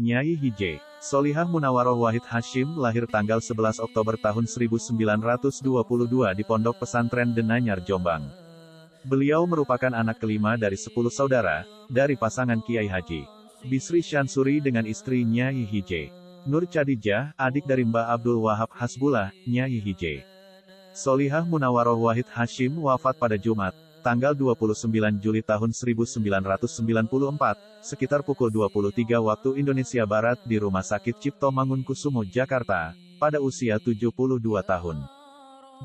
Nyai Hj. Sholihah Munawaroh Wahid Hasyim lahir tanggal 11 Oktober tahun 1922 di Pondok Pesantren Denanyar, Jombang. Beliau merupakan anak kelima dari 10 saudara, dari pasangan Kiai Haji Bisri Syansuri dengan istri Nyai Hj. Nur Chadijah, adik dari Mbah Abdul Wahab Hasbullah, Nyai Hj. Sholihah Munawaroh Wahid Hasyim wafat pada Jumat, tanggal 29 Juli tahun 1994, sekitar pukul 23 waktu Indonesia Barat di Rumah Sakit Cipto Mangunkusumo, Jakarta, pada usia 72 tahun.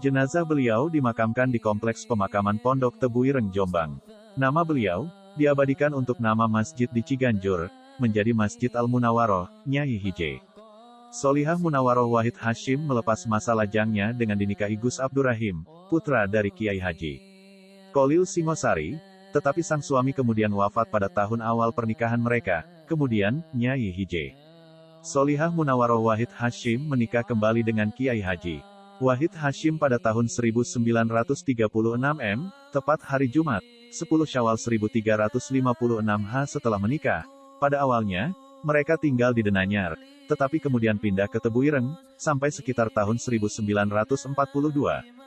Jenazah beliau dimakamkan di Kompleks Pemakaman Pondok Tebu Ireng, Jombang. Nama beliau diabadikan untuk nama masjid di Ciganjur, menjadi Masjid Al-Munawaroh, Nyai Hj. Sholihah Munawaroh Wahid Hasyim melepas masa lajangnya dengan dinikahi Gus Abdurrahim, putra dari Kiai Haji Kholil Singosari, tetapi sang suami kemudian wafat pada tahun awal pernikahan mereka. Kemudian, Nyai Hj. Sholihah Munawaroh Wahid Hasyim menikah kembali dengan Kiai Haji Wahid Hasyim pada tahun 1936 M, tepat hari Jumat, 10 Syawal 1356 H. Setelah menikah, pada awalnya, mereka tinggal di Denanyar, tetapi kemudian pindah ke Tebu Ireng, sampai sekitar tahun 1942,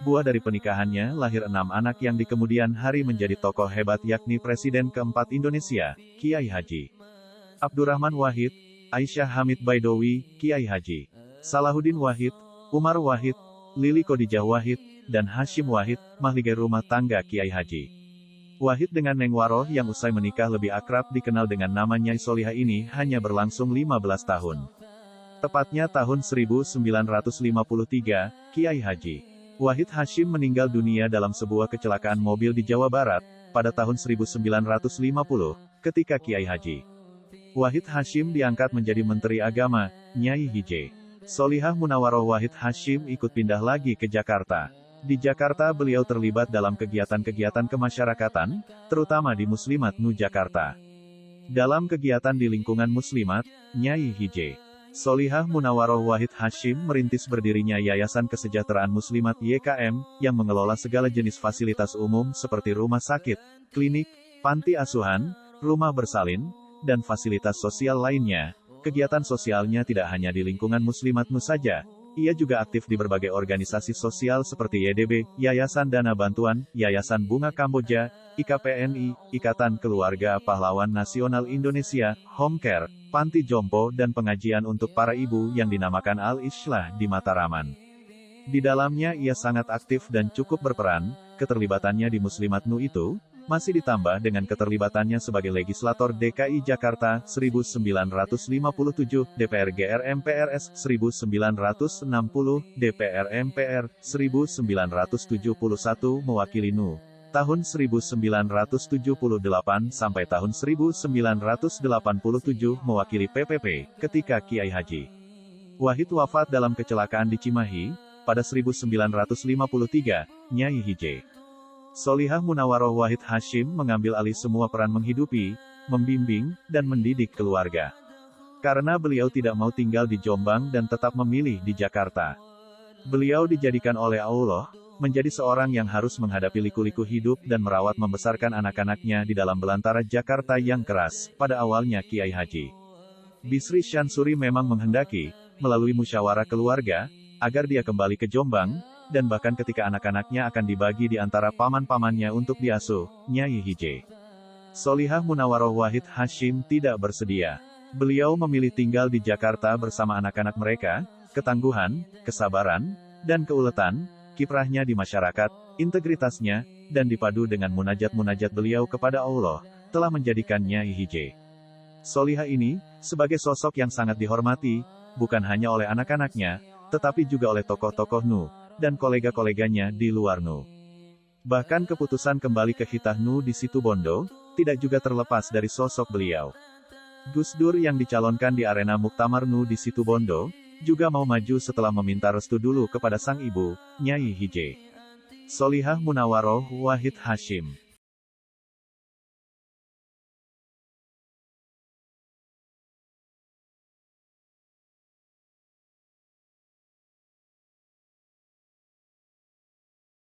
buah dari pernikahannya lahir 6 anak yang di kemudian hari menjadi tokoh hebat yakni Presiden keempat Indonesia, Kiai Haji Abdurrahman Wahid, Aisyah Hamid Baidowi, Kiai Haji Salahuddin Wahid, Umar Wahid, Lili Khadijah Wahid, dan Hashim Wahid, mahligai rumah tangga Kiai Haji Wahid dengan Neng Waroh yang usai menikah lebih akrab dikenal dengan nama Nyai Sholihah ini hanya berlangsung 15 tahun. Tepatnya tahun 1953, Kiai Haji Wahid Hasyim meninggal dunia dalam sebuah kecelakaan mobil di Jawa Barat, pada tahun 1950, ketika Kiai Haji Wahid Hasyim diangkat menjadi Menteri Agama. Nyai Hj. Sholihah Munawaroh Wahid Hasyim ikut pindah lagi ke Jakarta. Di Jakarta beliau terlibat dalam kegiatan-kegiatan kemasyarakatan, terutama di Muslimat Nu Jakarta. Dalam kegiatan di lingkungan Muslimat, Nyai Hj. Sholihah Munawaroh Wahid Hasyim merintis berdirinya Yayasan Kesejahteraan Muslimat YKM, yang mengelola segala jenis fasilitas umum seperti rumah sakit, klinik, panti asuhan, rumah bersalin, dan fasilitas sosial lainnya. Kegiatan sosialnya tidak hanya di lingkungan Muslimat Nu saja, ia juga aktif di berbagai organisasi sosial seperti YDB, Yayasan Dana Bantuan, Yayasan Bunga Kamboja, IKPNI, Ikatan Keluarga Pahlawan Nasional Indonesia, Home Care, Panti Jompo dan pengajian untuk para ibu yang dinamakan Al-Islah di Mataraman. Di dalamnya ia sangat aktif dan cukup berperan. Keterlibatannya di Muslimat Nu itu masih ditambah dengan keterlibatannya sebagai legislator DKI Jakarta 1957, DPR GR MPRS 1960, DPR MPR 1971 mewakili Nu tahun 1978 sampai tahun 1987 mewakili PPP, ketika Kiai Haji Wahid wafat dalam kecelakaan di Cimahi, pada 1953, Nyai Hj. Sholihah Munawaroh Wahid Hasyim mengambil alih semua peran menghidupi, membimbing, dan mendidik keluarga. Karena beliau tidak mau tinggal di Jombang dan tetap memilih di Jakarta. Beliau dijadikan oleh Allah menjadi seorang yang harus menghadapi liku-liku hidup dan merawat membesarkan anak-anaknya di dalam belantara Jakarta yang keras. Pada awalnya Kiai Haji Bisri Syansuri memang menghendaki, melalui musyawarah keluarga, agar dia kembali ke Jombang, dan bahkan ketika anak-anaknya akan dibagi di antara paman-pamannya untuk diasuh, Nyai Hj. Sholihah Munawaroh Wahid Hasyim tidak bersedia. Beliau memilih tinggal di Jakarta bersama anak-anak mereka. Ketangguhan, kesabaran, dan keuletan, kiprahnya di masyarakat, integritasnya, dan dipadu dengan munajat-munajat beliau kepada Allah, telah menjadikan Nyai Hj. Sholihah ini, sebagai sosok yang sangat dihormati, bukan hanya oleh anak-anaknya, tetapi juga oleh tokoh-tokoh Nu, dan kolega-koleganya di luar Nu. Bahkan keputusan kembali ke Hitah Nu di Situbondo, tidak juga terlepas dari sosok beliau. Gus Dur yang dicalonkan di arena Muktamar Nu di Situbondo, juga mau maju setelah meminta restu dulu kepada sang ibu, Nyai Hj. Sholihah Munawaroh Wahid Hasyim.